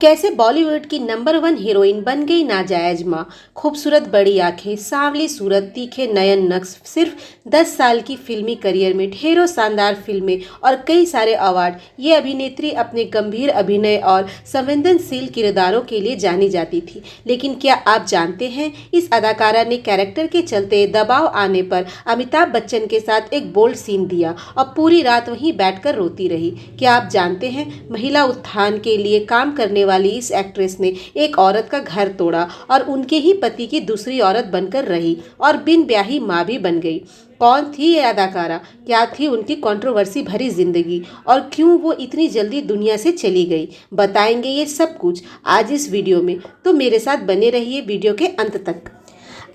कैसे बॉलीवुड की number one heroine बन गई नाजायज माँ। खूबसूरत बड़ी आंखें, सांवली सूरत, तीखे नयन नक्श। सिर्फ 10 साल की फिल्मी करियर में ढेरों शानदार फिल्में और कई सारे अवार्ड। ये अभिनेत्री अपने गंभीर अभिनय और संवेदनशील किरदारों के लिए जानी जाती थी। लेकिन क्या आप जानते हैं, इस अदाकारा ने कैरेक्टर के चलते दबाव आने पर अमिताभ बच्चन के साथ एक बोल्ड सीन दिया और पूरी रात वहीं बैठकर रोती रही। क्या आप जानते हैं, महिला उत्थान के लिए काम करने वाली इस एक्ट्रेस ने एक औरत का घर तोड़ा और उनके ही पति की दूसरी औरत बनकर रही और बिन ब्याही मां भी बन गई। कौन थी ये अदाकारा, क्या थी उनकी कंट्रोवर्सी भरी जिंदगी और क्यों वो इतनी जल्दी दुनिया से चली गई, बताएंगे ये सब कुछ आज इस वीडियो में। तो मेरे साथ बने रहिए वीडियो के अंत तक।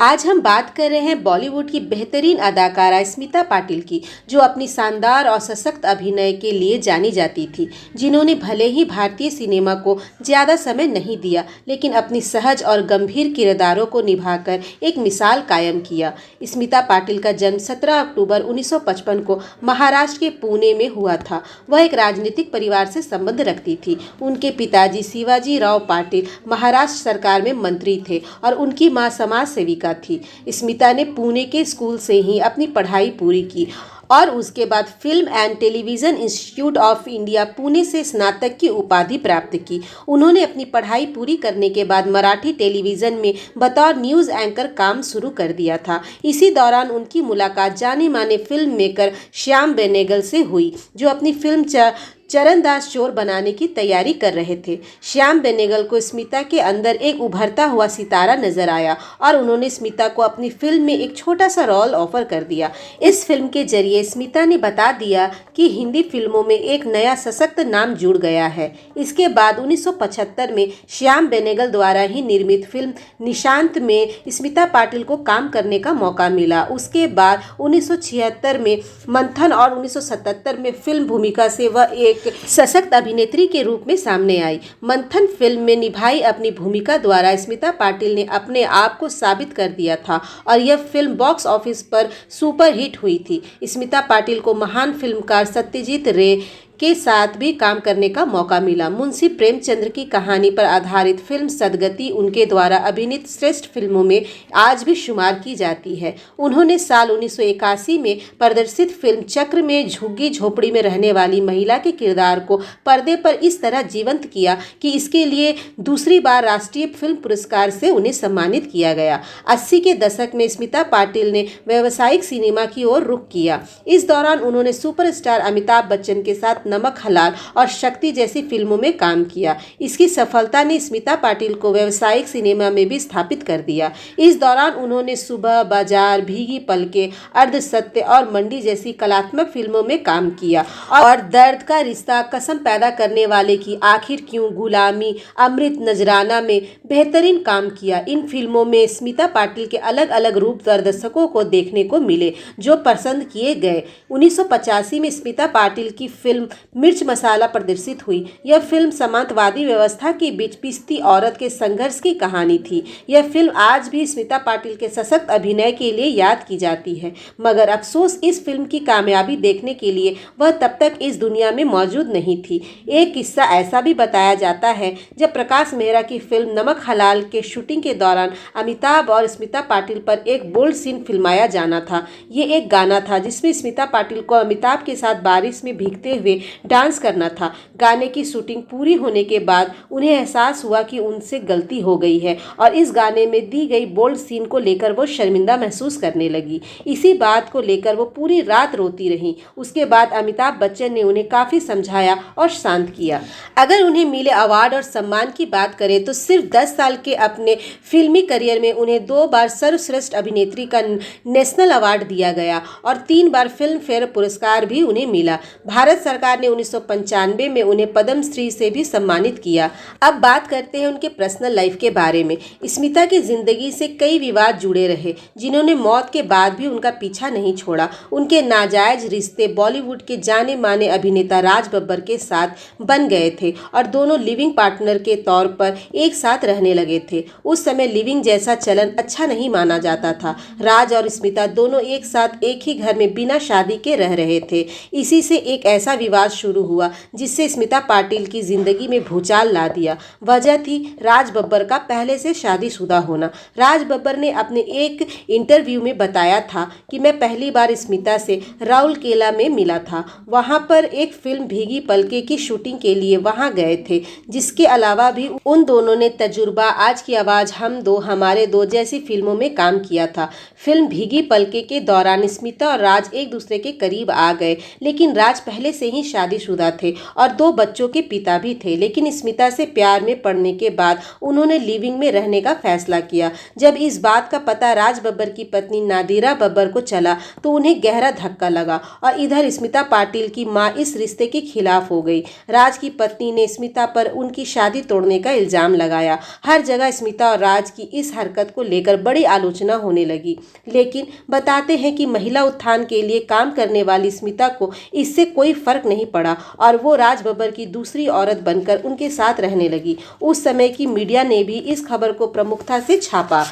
आज हम बात कर रहे हैं बॉलीवुड की बेहतरीन अदाकारा स्मिता पाटिल की, जो अपनी शानदार और सशक्त अभिनय के लिए जानी जाती थी, जिन्होंने भले ही भारतीय सिनेमा को ज़्यादा समय नहीं दिया, लेकिन अपनी सहज और गंभीर किरदारों को निभाकर एक मिसाल कायम किया। स्मिता पाटिल का जन्म 17 अक्टूबर 1955 को महाराष्ट्र के पुणे में हुआ था। वह एक राजनीतिक परिवार से संबंध रखती थी। उनके पिताजी शिवाजी राव पाटिल महाराष्ट्र सरकार में मंत्री थे और उनकी मां समाज सेविका थी। स्मिता ने पुणे के स्कूल से ही अपनी पढ़ाई पूरी की और उसके बाद film and television institute of India Pune से स्नातक की उपाधि प्राप्त की। उन्होंने अपनी पढ़ाई पूरी करने के बाद मराठी टेलीविज़न में बतौर न्यूज़ एंकर काम शुरू कर दिया था। इसी दौरान उनकी मुलाकात जाने माने फिल्म मेकर श्याम बेनेगल से हुई, जो अपनी फिल्म चरणदास चोर बनाने की तैयारी कर रहे थे। श्याम बेनेगल को स्मिता के अंदर एक उभरता हुआ सितारा नजर आया और उन्होंने स्मिता को अपनी फिल्म में एक छोटा सा रोल ऑफर कर दिया। इस फिल्म के जरिए स्मिता ने बता दिया कि हिंदी फिल्मों में एक नया सशक्त नाम जुड़ गया है। इसके बाद 1975 में श्याम बेनेगल द्वारा ही निर्मित फिल्म निशांत में स्मिता पाटिल को काम करने का मौका मिला। उसके बाद 1976 में मंथन और 1977 में फिल्म भूमिका से वह एक सशक्त अभिनेत्री के रूप में सामने आई। मंथन फिल्म में निभाई अपनी भूमिका द्वारा स्मिता पाटिल ने अपने आप को साबित कर दिया था और यह फिल्म बॉक्स ऑफिस पर सुपरहिट हुई थी। स्मिता पाटिल को महान फिल्मकार सत्यजीत रे के साथ भी काम करने का मौका मिला। मुंशी प्रेमचंद्र की कहानी पर आधारित फिल्म सदगति उनके द्वारा अभिनीत श्रेष्ठ फिल्मों में आज भी शुमार की जाती है। उन्होंने साल 1981 में प्रदर्शित फिल्म चक्र में झुग्गी झोपड़ी में रहने वाली महिला के किरदार को पर्दे पर इस तरह जीवंत किया कि इसके लिए दूसरी बार राष्ट्रीय फिल्म पुरस्कार से उन्हें सम्मानित किया गया। 80 के दशक में स्मिता पाटिल ने व्यावसायिक सिनेमा की ओर रुख किया। इस दौरान उन्होंने सुपरस्टार अमिताभ बच्चन के साथ नमक हलाल और शक्ति जैसी फिल्मों में काम किया। इसकी सफलता ने स्मिता पाटिल को व्यावसायिक सिनेमा में भी स्थापित कर दिया। इस दौरान उन्होंने सुबह, बाजार, भीगी पलकें, अर्धसत्य और मंडी जैसी कलात्मक फिल्मों में काम किया और दर्द का रिश्ता, कसम पैदा करने वाले की, आखिर क्यों, गुलामी, अमृत, नजराना में बेहतरीन काम किया। इन फिल्मों में स्मिता पाटिल के अलग अलग रूप दर्शकों को देखने को मिले, जो पसंद किए गए। 1985 में स्मिता पाटिल की फिल्म मिर्च मसाला प्रदर्शित हुई। यह फिल्म सामंतवादी व्यवस्था के बीच पिसती औरत के संघर्ष की कहानी थी। यह फिल्म आज भी स्मिता पाटिल के सशक्त अभिनय के लिए याद की जाती है, मगर अफसोस इस फिल्म की कामयाबी देखने के लिए वह तब तक इस दुनिया में मौजूद नहीं थी। एक किस्सा ऐसा भी बताया जाता है, जब प्रकाश मेहरा की फिल्म नमक हलाल के शूटिंग के दौरान अमिताभ और स्मिता पाटिल पर एक बोल्ड सीन फिल्माया जाना था। ये एक गाना था जिसमें स्मिता पाटिल को अमिताभ के साथ बारिश में भीगते हुए डांस करना था। गाने की शूटिंग पूरी होने के बाद उन्हें एहसास हुआ कि उनसे गलती हो गई है और इस गाने में दी गई बोल्ड सीन को लेकर वो शर्मिंदा महसूस करने लगी। इसी बात को लेकर वो पूरी रात रोती रही। उसके बाद अमिताभ बच्चन ने उन्हें काफ़ी समझाया और शांत किया। अगर उन्हें मिले अवार्ड और सम्मान की बात करें तो सिर्फ 10 साल के अपने फिल्मी करियर में उन्हें 2 बार सर्वश्रेष्ठ अभिनेत्री का नेशनल अवार्ड दिया गया और 3 बार फिल्म फेयर पुरस्कार भी उन्हें मिला। भारत सरकार ने 1995 में उन्हें पद्म श्री से भी सम्मानित किया। अब बात करते हैं उनके पर्सनल लाइफ के बारे में। स्मिता की जिंदगी से कई विवाद जुड़े रहे, जिन्होंने मौत के बाद भी उनका पीछा नहीं छोड़ा। उनके नाजायज रिश्ते बॉलीवुड के जाने माने अभिनेता राज बब्बर के साथ बन गए थे और दोनों लिविंग पार्टनर के तौर पर एक साथ रहने लगे थे। उस समय लिविंग जैसा चलन अच्छा नहीं माना जाता था। राज और स्मिता दोनों एक साथ एक ही घर में बिना शादी के रह रहे थे। इसी से एक ऐसा विवाद विवाद शुरू हुआ जिससे स्मिता पाटिल की जिंदगी में भूचाल ला दिया। वजह थी राज बब्बर का पहले से शादीशुदा होना। राज बब्बर ने अपने एक इंटरव्यू में बताया था कि मैं पहली बार स्मिता से राउरकेला में मिला था। वहां पर एक फिल्म भीगी पलके की शूटिंग के लिए वहां गए थे। जिसके अलावा भी उन दोनों ने तजुर्बा, आज की आवाज़, हम दो हमारे दो जैसी फिल्मों में काम किया था। फिल्म भीगी पलके के दौरान स्मिता और राज एक दूसरे के करीब आ गए, लेकिन राज पहले से ही शादीशुदा थे और 2 बच्चों के पिता भी थे। लेकिन स्मिता से प्यार में पड़ने के बाद उन्होंने लिविंग में रहने का फैसला किया। जब इस बात का पता राज बब्बर की पत्नी नादिरा बब्बर को चला तो उन्हें गहरा धक्का लगा और इधर स्मिता पाटिल की मां इस रिश्ते के खिलाफ हो गई। राज की पत्नी ने स्मिता पर उनकी शादी तोड़ने का इल्जाम लगाया। हर जगह स्मिता और राज की इस हरकत को लेकर बड़ी आलोचना होने लगी। लेकिन बताते हैं कि महिला उत्थान के लिए काम करने वाली स्मिता को इससे कोई फर्क नहीं पड़ा और वो राज बब्बर की दूसरी औरत बनकर उनके साथ रहने लगी। उस समय की मीडिया ने भी इस खबर को प्रमुखता से छापा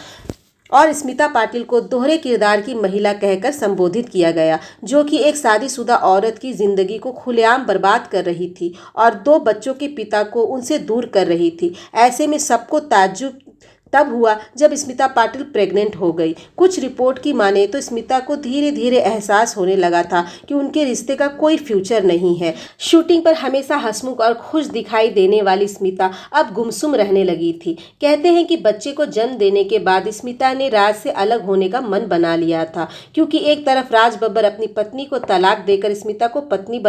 और स्मिता पाटिल को दोहरे किरदार की महिला कहकर संबोधित किया गया, जो कि एक शादीशुदा औरत की जिंदगी को खुलेआम बर्बाद कर रही थी और 2 बच्चों के पिता को उनसे दूर कर रही थी। ऐसे में सबको ताज्जुब तब हुआ जब स्मिता पाटिल प्रेग्नेंट हो गई। कुछ रिपोर्ट की माने तो स्मिता को धीरे धीरे एहसास होने लगा था कि उनके रिश्ते का कोई फ्यूचर नहीं है। शूटिंग पर हमेशा हंसमुख और खुश दिखाई देने वाली स्मिता अब गुमसुम रहने लगी थी। कहते हैं कि बच्चे को जन्म देने के बाद स्मिता ने राज से अलग होने का मन बना लिया था, क्योंकि एक तरफ राज बब्बर अपनी पत्नी को तलाक देकर स्मिता को पत्नी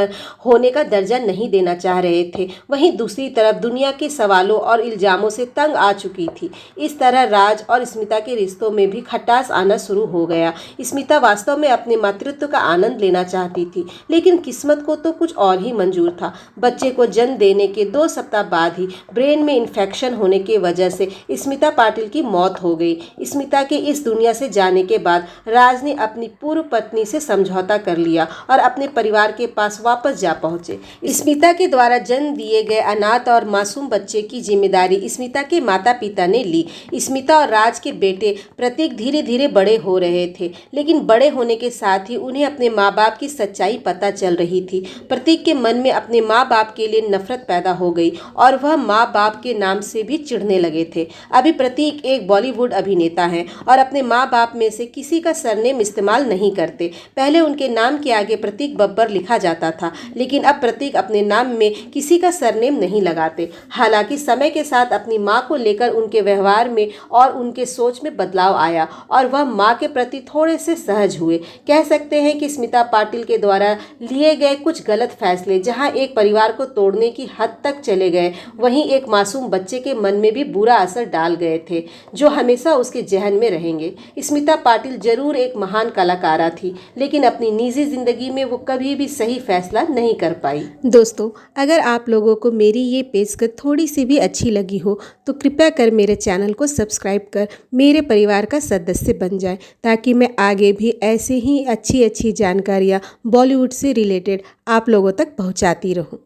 होने का दर्जा नहीं देना चाह रहे थे, वहीं दूसरी तरफ दुनिया के सवालों और इल्जामों से तंग आ चुकी थी। इस तरह राज और स्मिता के रिश्तों में भी खटास आना शुरू हो गया। स्मिता वास्तव में अपने मातृत्व का आनंद लेना चाहती थी, लेकिन किस्मत को तो कुछ और ही मंजूर था। बच्चे को जन्म देने के 2 सप्ताह बाद ही ब्रेन में इन्फेक्शन होने की वजह से स्मिता पाटिल की मौत हो गई। स्मिता के इस दुनिया से जाने के बाद राज ने अपनी पूर्व पत्नी से समझौता कर लिया और अपने परिवार के पास वापस जा पहुंचे। स्मिता के द्वारा जन्म दिए गए अनाथ और मासूम बच्चे की जिम्मेदारी स्मिता के माता पिता ने ली। स्मिता और राज के बेटे प्रतीक धीरे धीरे बड़े हो रहे थे, लेकिन बड़े होने के साथ ही उन्हें अपने माँ बाप की सच्चाई पता चल रही थी। प्रतीक के मन में अपने माँ बाप के लिए नफरत पैदा हो गई और वह माँ बाप के नाम से भी चिढ़ने लगे थे। अभी प्रतीक एक बॉलीवुड अभिनेता हैं और अपने माँ बाप में से किसी का सरनेम इस्तेमाल नहीं करते। पहले उनके नाम के आगे प्रतीक बब्बर लिखा जाता था, लेकिन अब प्रतीक अपने नाम में किसी का सरनेम नहीं लगाते। हालांकि समय के साथ अपनी माँ को लेकर उनके व्यवहार में और उनके सोच में बदलाव आया और वह मां के प्रति थोड़े से सहज हुए। कह सकते हैं कि स्मिता पाटिल के द्वारा लिए गए कुछ गलत फैसले जहां एक परिवार को तोड़ने की हद तक चले गए, वहीं एक मासूम बच्चे के मन में भी बुरा असर डाल गए थे, जो हमेशा उसके जहन में रहेंगे। स्मिता पाटिल जरूर एक महान कलाकारा थी, लेकिन अपनी निजी जिंदगी में वो कभी भी सही फैसला नहीं कर पाई। दोस्तों, अगर आप लोगों को मेरी ये पेशकश थोड़ी सी भी अच्छी लगी हो तो कृपया कर मेरे चैनल को सब्सक्राइब कर मेरे परिवार का सदस्य बन जाए, ताकि मैं आगे भी ऐसे ही अच्छी अच्छी जानकारियाँ बॉलीवुड से रिलेटेड आप लोगों तक पहुँचाती रहूँ।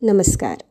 नमस्कार।